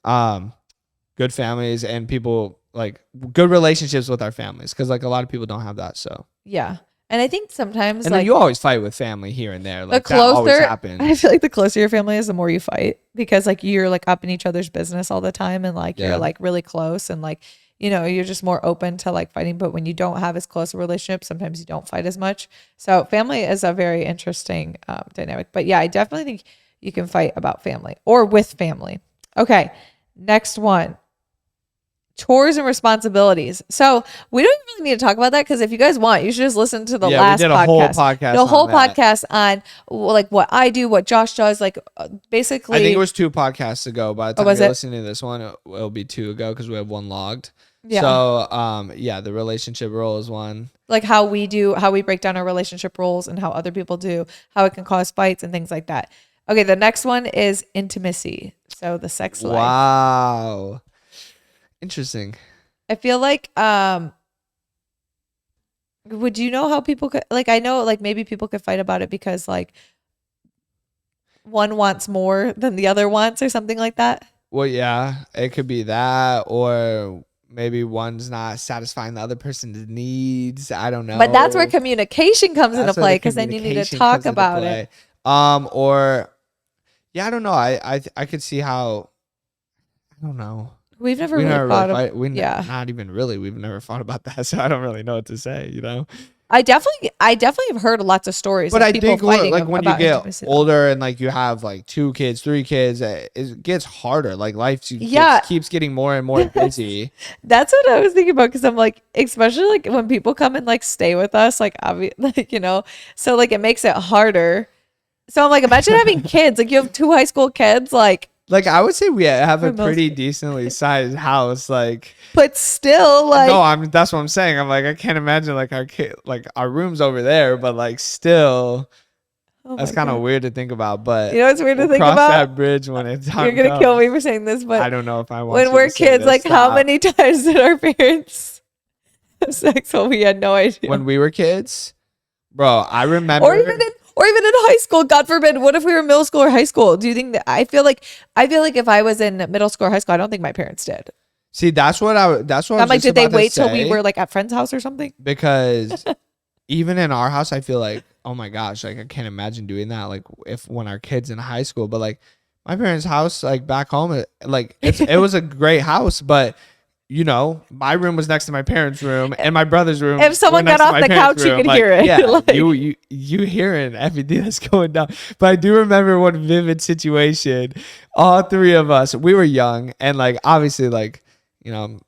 good families and people like good relationships with our families, because like a lot of people don't have that. So yeah. And I think sometimes and like then you always fight with family here and there, like the that always closer, happens. I feel like the closer your family is, the more you fight because like you're like up in each other's business all the time and like you're like really close and like you're just more open to like fighting. But when you don't have as close a relationship, sometimes you don't fight as much. So family is a very interesting dynamic. But yeah, I definitely think you can fight about family or with family. Okay, next one. Chores and responsibilities. So we don't really need to talk about that because if you guys want, you should just listen to the last we did a podcast. whole podcast. The whole on that. podcast on like what I do, what Josh does, like basically. I think it was 2 podcasts ago. By the time was you're it? listening to this one, it'll be 2 ago because we have 1 logged. Yeah. So yeah, the relationship role is one. Like how we break down our relationship roles and how other people do, how it can cause fights and things like that. Okay, the next one is intimacy. So the sex life. Wow. Interesting. I feel like would you know how people could like I know like maybe people could fight about it because like one wants more than the other wants or something like that. Well, yeah, it could be that, or maybe one's not satisfying the other person's needs. I don't know. But that's where communication comes into That's where play the because then you need to communication talk comes into about play. it. Or yeah, I don't know. I could see how. I don't know. We've never really thought of not even really. We've never thought about that, so I don't really know what to say. I definitely have heard lots of stories. But of I people think fighting like when you about get intimacy. older and like you have like 2 kids, 3 kids, it gets harder. Like life keeps getting more and more busy. That's what I was thinking about because I'm like, especially like when people come and like stay with us, like like so like it makes it harder. So I'm like, imagine having kids. Like you have 2 high school kids, like I would say we have a For most pretty kids. decently sized house. Like but still like no, that's what I'm saying. I'm like I can't imagine like our room's over there, but like still. oh That's my kind of God. weird to think about, but it's weird to think cross about. that bridge when it's time. You're gonna comes. kill me for saying this, but I don't know if I want. when you we're to say kids, this. like how Stop. many times did our parents have sex when we had no idea? When we were kids, bro, I remember. Or even in high school, God forbid, what if we were middle school or high school? Do you think that I feel like if I was in middle school or high school, I don't think my parents did. See, that's what I I'm like, did they wait till we were like at friend's house or something? Because even in our house, I feel like, oh my gosh, like I can't imagine doing that. Like when our kids in high school, but like my parents' house, like back home, it was a great house, but my room was next to my parents' room and my brother's room. If someone got off the couch, you could hear it. Yeah, Like- you hearing everything that's going down. But I do remember one vivid situation. All 3 of us, we were young, and like obviously like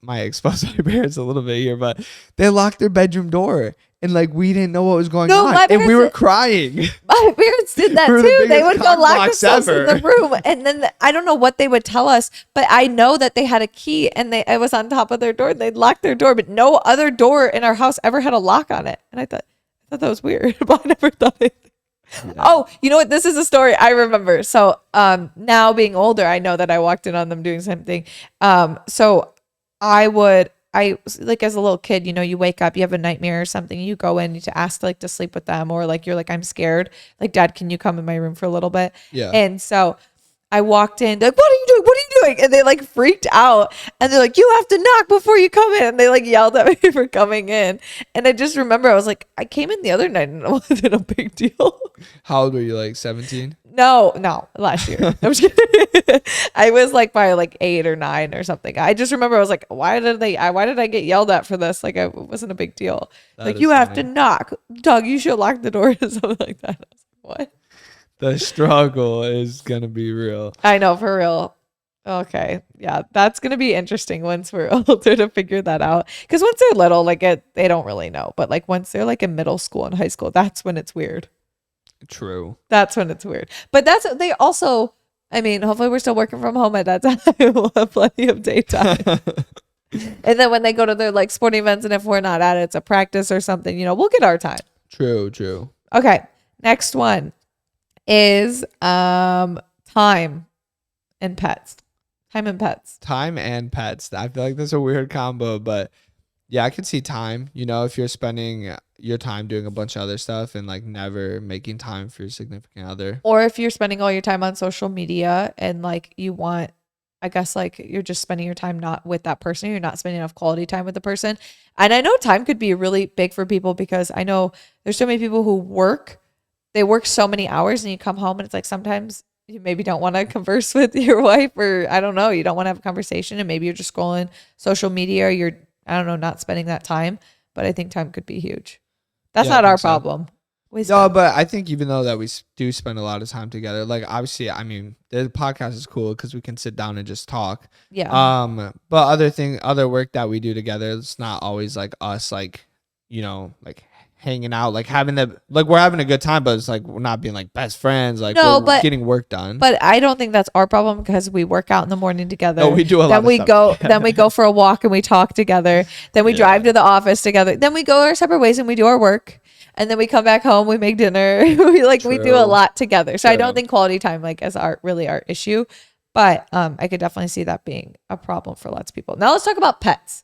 might expose my parents a little bit here, but they locked their bedroom door. And like we didn't know what was going on, and we were crying. My parents did that We were the too. They biggest would go cock lock blocks themselves in ever. the room, and then I don't know what they would tell us, but I know that they had a key, and it was on top of their door. And they'd lock their door, but no other door in our house ever had a lock on it. And I thought that was weird, but I never thought it. Yeah. Oh, you know what? This is a story I remember. So now being older, I know that I walked in on them doing something. So I like as a little kid, you wake up, you have a nightmare or something, you go in to ask to sleep with them, or like you're like, I'm scared. Like, Dad, can you come in my room for a little bit? Yeah. And so I walked in, like, what are you doing? What are you doing? And they like freaked out, and they're like, you have to knock before you come in. And they like yelled at me for coming in. And I just remember I was like, I came in the other night and it wasn't a big deal. How old were you? Like 17? No, last year. I'm just kidding. I was like probably like 8 or 9 or something. I just remember I was like, why did I get yelled at for this? Like it wasn't a big deal. Like you have to knock. Doug, you should lock the door or something like that. I was like, what? The struggle is gonna be real. I know, for real. Okay. Yeah, that's going to be interesting once we're older to figure that out. Because once they're little, they don't really know. But like once they're like in middle school and high school, that's when it's weird. True. That's when it's weird. But they also, I mean, hopefully we're still working from home at that time. We'll have plenty of daytime. And then when they go to their like sporting events, and if we're not at it, it's a practice or something, we'll get our time. True. Okay. Next one is time and pets. Time and pets. Time and pets. I feel like that's a weird combo, but yeah, I could see time. If you're spending your time doing a bunch of other stuff and like never making time for your significant other. Or if you're spending all your time on social media and like you want, I guess like you're just spending your time not with that person. You're not spending enough quality time with the person. And I know time could be really big for people because I know there's so many people who work. They work so many hours and you come home and it's like sometimes you maybe don't want to converse with your wife, or I don't know, you don't want to have a conversation, and maybe you're just scrolling social media, or you're, I don't know, not spending that time. But I think time could be huge. That's Yeah, I not our think so. problem. We No, spend. but I think even though that we do spend a lot of time together, like obviously, I mean, the podcast is cool because we can sit down and just talk. Yeah. But other work that we do together, it's not always like us, like, you know, like hanging out, like we're having a good time, but it's like we're not being like best friends, like No, we're but getting work done. But I don't think that's our problem because we work out in the morning together. No, we do a lot Then of we stuff go. together. Then we go for a walk and we talk together. Then we Yeah. drive to the office together. Then we go our separate ways and we do our work. And then we come back home. We make dinner. we do a True. lot together. So I don't True. think quality time like is our issue. But I could definitely see that being a problem for lots of people. Now let's talk about pets.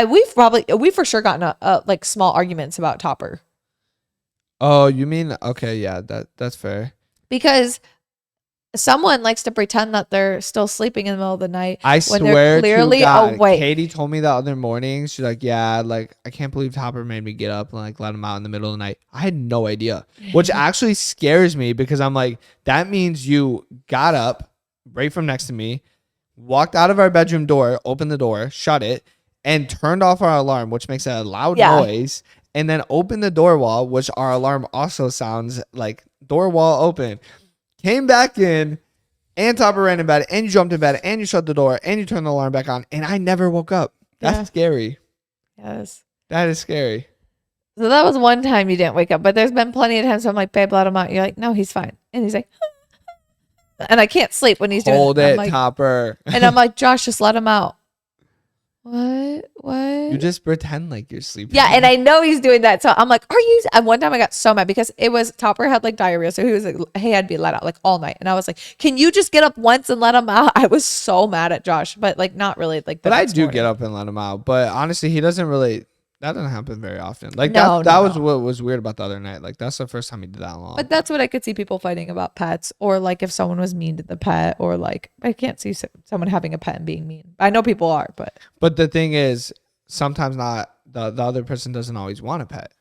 We've for sure gotten like small arguments about Topper. Oh, you mean okay? Yeah, that's fair. Because someone likes to pretend that they're still sleeping in the middle of the night I when swear they're clearly to God, awake. Katie told me the other morning. She's like, "Yeah, like I can't believe Topper made me get up and like let him out in the middle of the night." I had no idea, which actually scares me because I'm like, that means you got up right from next to me, walked out of our bedroom door, opened the door, shut it, and turned off our alarm, which makes a loud noise, and then opened the door wall, which our alarm also sounds like door wall open. Came back in, and Topper ran in bed, and you jumped in bed, and you shut the door, and you turned the alarm back on, and I never woke up. That's scary. Yes. That is scary. So that was one time you didn't wake up, but there's been plenty of times where I'm like, babe, let him out. You're like, no, he's fine. And he's like, and I can't sleep when he's doing Hold it. it, Like, Topper. and I'm like, Josh, just let him out. What? You just pretend like you're sleeping. Yeah, and I know he's doing that. So I'm like, are you? And one time I got so mad because it was Topper had like diarrhea. So he was like, he had to be let out like all night. And I was like, can you just get up once and let him out? I was so mad at Josh, but like not really like But I do get up and let him out. But honestly, he doesn't really. That doesn't happen very often. Like No, that no, was no. what was weird about the other night. Like that's the first time he did that in a long. But that's what I could see people fighting about pets, or like if someone was mean to the pet, or like I can't see someone having a pet and being mean. I know people are, but But the thing is, sometimes not the other person doesn't always want a pet.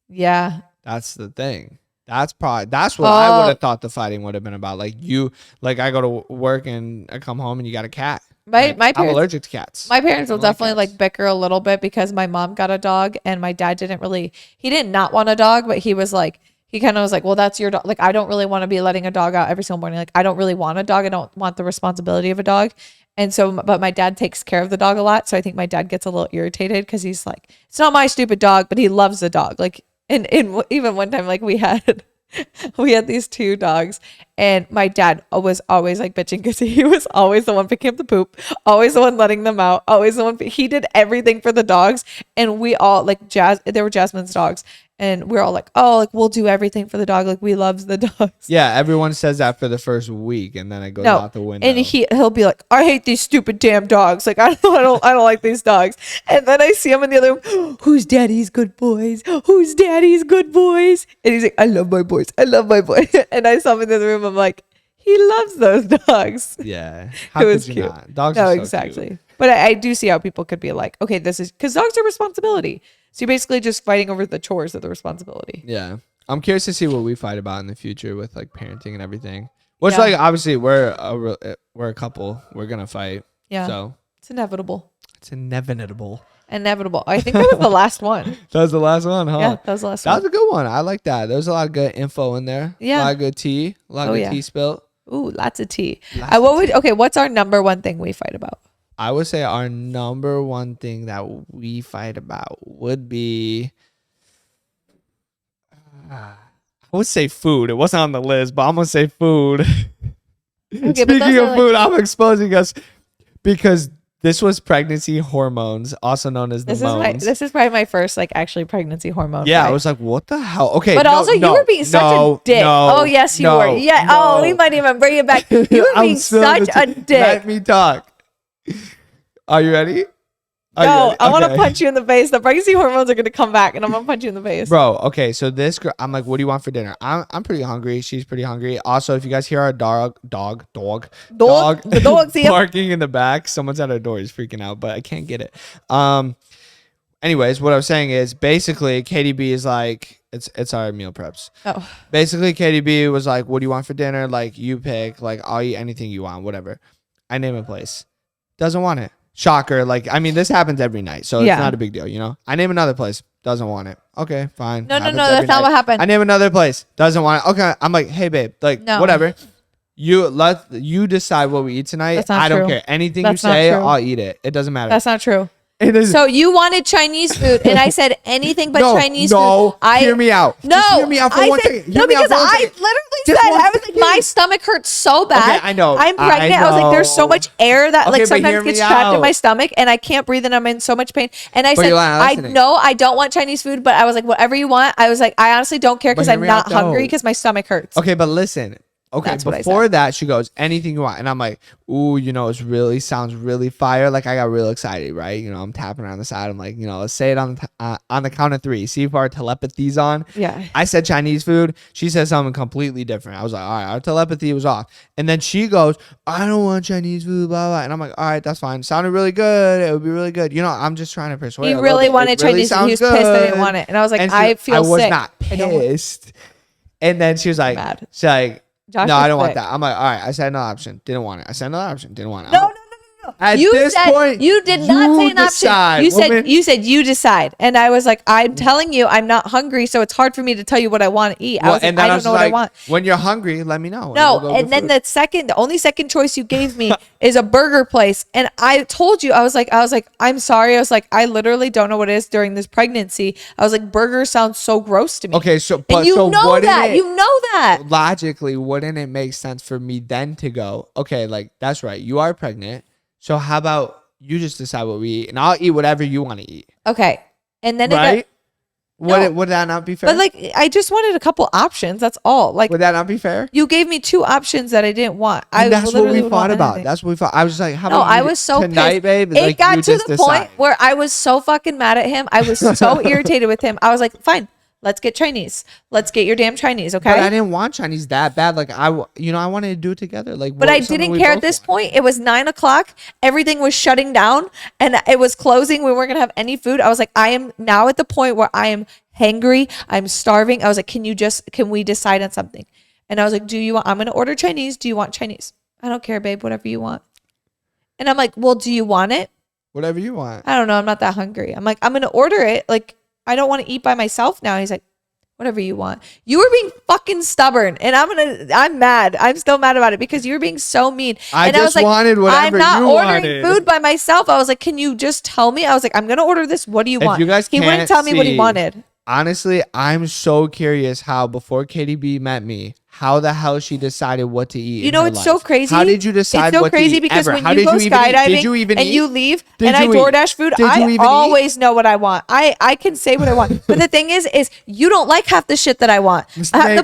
yeah. That's the thing. That's what I would have thought the fighting would have been about. Like I go to work and I come home and you got a cat. My I'm parents, allergic to cats. my parents will I don't like definitely cats. like bicker a little bit because my mom got a dog and my dad he did not want a dog, but he kind of was like, well, that's your dog. Like, I don't really want to be letting a dog out every single morning. Like, I don't really want a dog. I don't want the responsibility of a dog. And so, but my dad takes care of the dog a lot. So I think my dad gets a little irritated because he's like, it's not my stupid dog, but he loves the dog. Like, and even one time, like we had these two dogs and my dad was always like bitching because he was always the one picking up the poop, always the one letting them out, always the one, he did everything for the dogs. And we all like they were Jasmine's dogs. And we're all like, oh, like we'll do everything for the dog. Like we loves the dogs. Yeah, everyone says that for the first week, and then it goes out the window. And he'll be like, I hate these stupid damn dogs. Like I don't like these dogs. And then I see him in the other room. Who's daddy's good boys? Who's daddy's good boys? And he's like, I love my boys. I love my boys. And I saw him in the other room. I'm like, he loves those dogs. Yeah, how It could was you cute. not? Dogs No, are so exactly. cute. But I do see how people could be like, okay, this is because dogs are responsibility. So you're basically just fighting over the chores of the responsibility. Yeah, I'm curious to see what we fight about in the future with like parenting and everything. Which Yeah. like obviously we're a couple. We're gonna fight. Yeah. So It's inevitable. it's inevitable. Inevitable. I think that was the last one. That was the last one, huh? Yeah, that was the last That one. was a good one. I like that. There was a lot of good info in there. Yeah. A lot of good tea. A lot of Oh, good yeah. tea spilt. Ooh, lots of tea. Lots of What's our number one thing we fight about? I would say our number one thing that we fight about would be I would say food. It wasn't on the list, but I'm gonna say food. but Speaking those of are, food, I'm exposing us because this was pregnancy hormones, also known as the moans. This is probably my first like actually pregnancy hormone. Yeah, fight. I was like, what the hell? Okay, But also, you were being such a dick. Oh, yes, you were. Yeah. Oh, we might even bring it back. You were being such a dick. Let me talk. Are you ready? No, I want to punch you in the face. The pregnancy hormones are going to come back, and I'm going to punch you in the face. Bro, okay, so this girl, I'm like, what do you want for dinner? I'm pretty hungry. She's pretty hungry. Also, if you guys hear our dog The dog's here. barking in the back, someone's at our door. He's freaking out, but I can't get it. anyways, what I was saying is basically KDB is like, it's our meal preps. Oh, Basically, KDB was like, what do you want for dinner? Like, you pick. Like, I'll eat anything you want, whatever. I name a place. Doesn't want it. Shocker. Like, I mean, this happens every night, so Yeah. it's not a big deal, you know? I name another place. Doesn't want it. Okay, fine. no, Happens that's every not night. what happened. I name another place. Doesn't want it. Okay, I'm like, hey, babe. Like, No. whatever. You decide what we eat tonight. That's not I don't true. care. Anything That's you not say, true. I'll eat it. It doesn't matter. That's not true. It is. So you wanted Chinese food, and I said anything but Chinese no, food. I hear me out. No, Just hear me out for I one said, second. no, Hear me out because for one I second. literally Just said one I was like, second. my stomach hurts so bad. Okay, I know. I'm pregnant. I was like, there's so know. much air that like Okay, but hear sometimes me gets trapped in out. my stomach, and I can't breathe, and I'm in so much pain. And I But said, you're not I listening. know I don't want Chinese food, but I was like, whatever you want. I was like, I honestly don't care because hear I'm me not out, hungry though. because my stomach hurts. Okay, but listen. Okay, That's what I before said. that, she goes, anything you want. And I'm like, ooh, you know, sounds really fire. Like, I got real excited, right? You know, I'm tapping her on the side. I'm like, you know, let's say it on the count of 3. See if our telepathy's on. Yeah. I said Chinese food. She said something completely different. I was like, all right, our telepathy was off. And then she goes, I don't want Chinese food, blah, blah. And I'm like, all right, that's fine. Sounded really good. It would be really good. You know, I'm just trying to persuade He her a little really bit. wanted It really Chinese food. He was sounds pissed I didn't good. want it, and I was like, And she- I feel I was sick. not I don't want- pissed. And then she was like, Mad. she's like, Josh no, was I don't want sick. that. I'm like, all right. I said another option. Didn't want it. I said another option. Didn't want it. No. At you this said point, you did not you say an decide, option. woman. You said you decide, and I was like, I'm telling you, I'm not hungry, so it's hard for me to tell you what I want to eat. I Well, was like, and then I don't was know what I like, want. When you're hungry, let me know. No, we'll go and get then food. the only second choice you gave me is a burger place, and I told you, I was like, I'm sorry, I was like, I literally don't know what it is during this pregnancy. I was like, burger sounds so gross to me. Okay, so and but you so know wouldn't that, it- you know that. logically, wouldn't it make sense for me then to go, okay, like that's right, you are pregnant. So how about you just decide what we eat, and I'll eat whatever you want to eat, Okay, and then right? No. Would that not be fair? but like, I just wanted a couple options. That's all. Like, would that not be fair? you gave me 2 options that I didn't want. And that's what literally we would fought want about. anything. That's what we fought. I was like, how No, about I you was so tonight, pissed. babe? It Like, got you to just the decide. point where I was so fucking mad at him. I was so irritated with him. I was like, fine, let's get Chinese. Let's get your damn Chinese, okay? But I didn't want Chinese that bad. Like I wanted to do it together. Like, But I didn't care at this point. It was 9:00. Everything was shutting down and it was closing. We weren't gonna have any food. I was like, I am now at the point where I am hangry. I'm starving. I was like, can we decide on something? And I was like, I'm gonna order Chinese. Do you want Chinese? I don't care, babe. Whatever you want. And I'm like, well, do you want it? Whatever you want. I don't know. I'm not that hungry. I'm like, I'm gonna order it. Like, I don't want to eat by myself now. He's like, whatever you want. You were being fucking stubborn, and I'm mad. I'm still mad about it because you were being so mean. I And just was like, wanted whatever I'm not you ordering wanted. food by myself. I was like, can you just tell me? I was like, I'm gonna order this. What do you If want? you guys he wouldn't can't tell me what he see- wanted. Honestly, I'm so curious how before KDB met me, how the hell she decided what to eat. You in know, her it's so life. crazy. How did you decide It's so what crazy to eat because ever? when How you did go you even eat? skydiving Did you even and eat? you leave Did and I you eat? DoorDash food, Did you I even eat? always know what I want. I can say what I want. But the thing is you don't like half the shit that I want.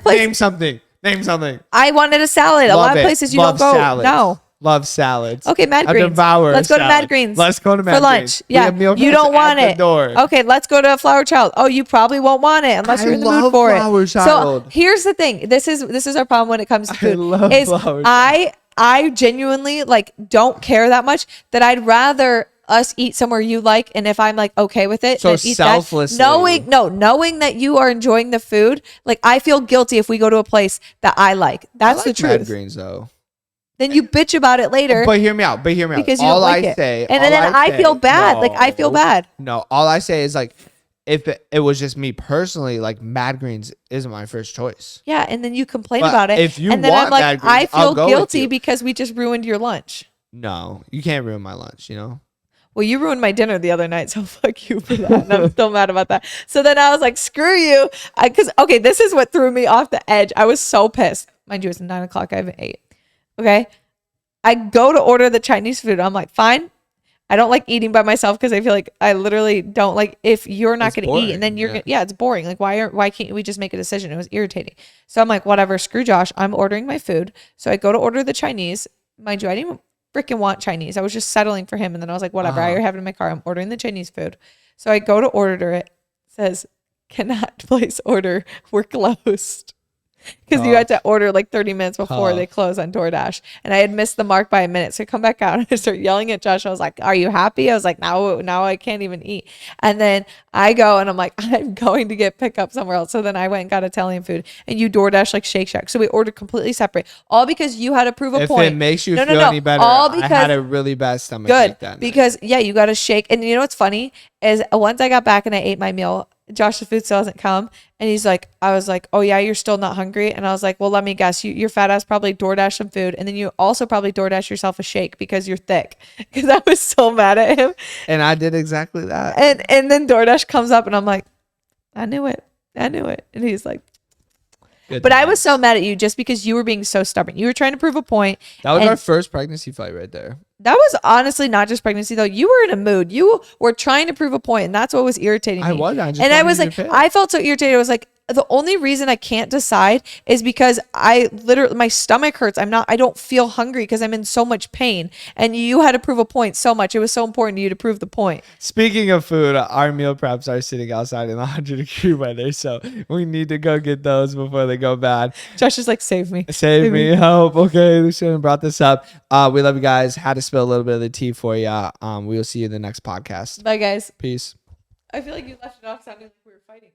Name something. Name something. I wanted a salad. A lot of it. places you Love don't go. salads. No. Love salads. Okay, Mad I Greens. devour Let's go to salad. Mad Greens. Let's go to Mad for lunch. Greens. We Yeah, have meal you preps don't want at the it. door. Okay, let's go to Flower Child. Oh, you probably won't want it unless I you're in the mood love for Flower it. Child. So here's the thing. This is our problem when it comes to food. love is Flower I genuinely like don't care that much that I'd rather us eat somewhere you like, and if I'm like okay with it, So then eat selflessly. that. Knowing that you are enjoying the food, like I feel guilty if we go to a place that I like. That's I like the Mad truth. Greens though. Then you bitch about it later. But hear me out. Because you all don't like I it. say, And all then I say- feel bad. Like, I feel bad. No, all I say is like, if it was just me personally, like Mad Greens isn't my first choice. Yeah, and then you complain But about it. if you and then want I'm like, Mad Greens, I I'll feel go with guilty you. because we just ruined your lunch. No, you can't ruin my lunch. You know. Well, you ruined my dinner the other night, so fuck you for that. And I'm still mad about that. So then I was like, screw you. Okay, this is what threw me off the edge. I was so pissed. Mind you, it's 9:00. I haven't ate. Okay. I go to order the Chinese food. I'm like, fine. I don't like eating by myself because I feel like I literally don't like if you're not It's going to eat and then boring, you're yeah. gonna, yeah, it's boring. Like why can't we just make a decision? It was irritating. So I'm like, whatever, screw Josh. I'm ordering my food. So I go to order the Chinese. Mind you, I didn't even freaking want Chinese. I was just settling for him. And then I was like, whatever, I already have it in my car. I'm ordering the Chinese food. So I go to order it. It says, cannot place order. We're closed. because you had to Tough. order like 30 minutes before they Tough. close on DoorDash. And I had missed the mark by a minute. So I come back out and I start yelling at Josh. I was like, are you happy? I was like, now I can't even eat. And then I go and I'm like, I'm going to get pickup somewhere else. So then I went and got Italian food and you DoorDash like Shake Shack. So we ordered completely separate, all because you had to prove a If point. it makes you No, feel any better, all I had because a really bad stomach good ache that night. because yeah, you got to shake. And you know what's funny is once I got back and I ate my meal, Josh's food still hasn't come, and he's like, I was like, oh yeah, you're still not hungry, and I was like, well, let me guess, your fat ass probably DoorDash some food, and then you also probably DoorDash yourself a shake because you're thick. Because I was so mad at him, And I did exactly that. and then DoorDash comes up, and I'm like, I knew it, and he's like. Good But I times. was so mad at you just because you were being so stubborn. You were trying to prove a point. That was and our first pregnancy fight right there. That was honestly not just pregnancy though. You were in a mood. You were trying to prove a point, and that's what was irritating me. I was. I just and I wanted was you like, to pick. I felt so irritated. I was like, the only reason I can't decide is because I literally my stomach hurts. I don't feel hungry because I'm in so much pain. And you had to prove a point so much. It was so important to you to prove the point. Speaking of food, our meal preps are sitting outside in the 100-degree weather, so we need to go get those before they go bad. Josh is like, save me. Save me, help. Okay, Lucian brought this up. We love you guys. Had to spill a little bit of the tea for you. We will see you in the next podcast. Bye guys. Peace. I feel like you left it off sounding like we were fighting.